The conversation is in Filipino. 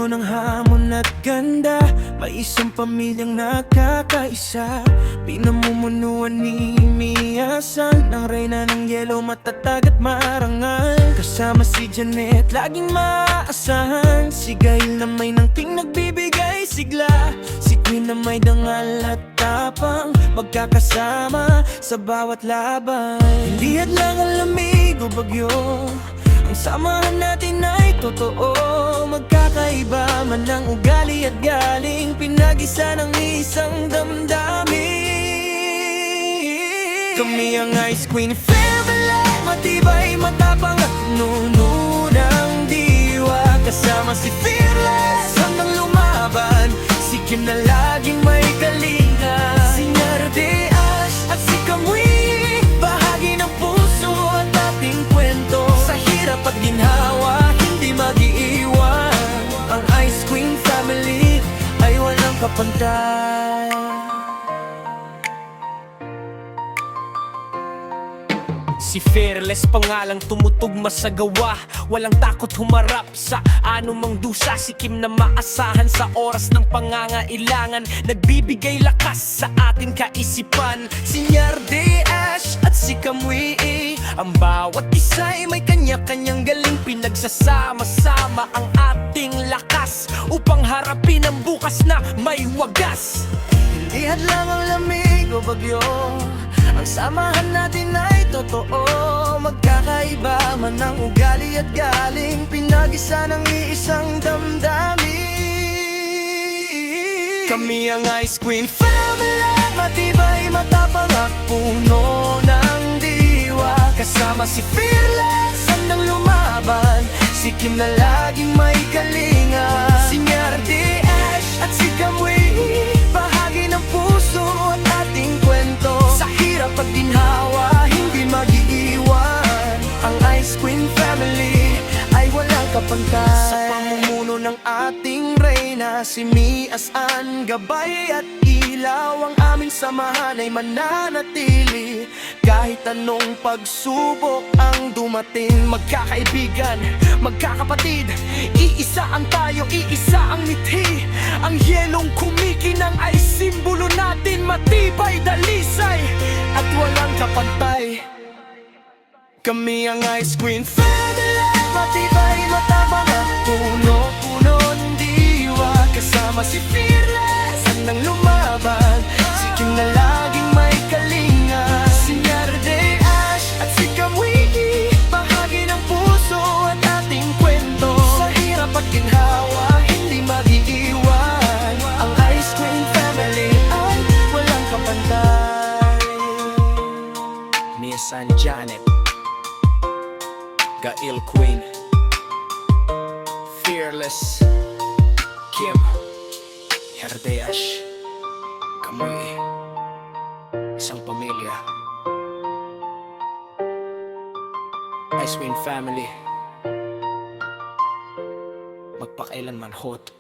Puno ng hamon at ganda, may isang pamilyang nakakaisa. Pinamumunuan ni Miyasan, ang reyna ng yelo, matatag at marangal. Kasama si Janet, laging maaasahan. Si Gail na may nangting nagbibigay sigla. Si Queen na may dangal at tapang, magkakasama sa bawat laban. Hindi hadlang ang lamig o bagyo, ang samahan natin ay totoo. Magkakaiba man ang ugali at galing, pinag-isa ng isang damdamin. Kami ang Ice Queen Family, matibay, matapang at nuno ng diwa. Kasama si Fearless, handang lumaban. Si Kim na laging may kalinga. Si Narde Ash at si Kamui, bahagi ng puso at ating kwento. Sa hirap at ginhawa, hindi mag-iiwan. Ang Ice Queen Family ay walang kapantay. Si Fearless pangalang tumutugma sa gawa, walang takot humarap sa anumang dusa. Si Kim na maasahan sa oras ng pangangailangan, nagbibigay lakas sa ating kaisipan. Si Narde Ash at si Kamui, ang bawat isa'y may kanya-kanyang galing. Pinagsasama-sama ang ating lakas upang harapin ang bukas na may wagas. Hindi hadlang ang lamig o bagyo, ang samahan natin ay totoo. Magkakaiba man ang ugali at galing, pinag-isa ng iisang damdamin. Kami ang Ice Queen Family, matibay, matapang at puno ng diwa. Kasama si Fearless, handang lumaban. Si Kim na laging may kalinga. Si Narde Ash at si Kamui, bahagi ng puso at ating kwento. Sa hirap at ginhawa, hindi mag-iiwan. Ang Ice Queen Family ay walang kapantay. Sa pamumuno ng ating reyna, si Miyasan, gabay at ilaw. Ang aming samahan ay mananatili kahit anong pagsubok ang dumating. Magkakaibigan, magkakapatid, iisa ang tayo, iisa ang mithi. Ang yelong kumikinang ay simbolo natin, matibay, dalisay at walang kapantay. Kami ang Ice Queen Family, matibay, matapang at puno-puno ng diwa. Kasama si Fearless, handang lumaban. Si Kim na laging may kalinga. Si Narde Ash at si Kamui, bahagi ng puso at ating kwento. Sa hirap at ginhawa, hindi mag-iiwan. Ang Ice Queen Family ay walang kapantay. Miyasan, Janet, Gail Queen, Fearless, Kim, Narde Ash, Kamui, isang pamilya. Ice Queen Family, magpakailanman hot.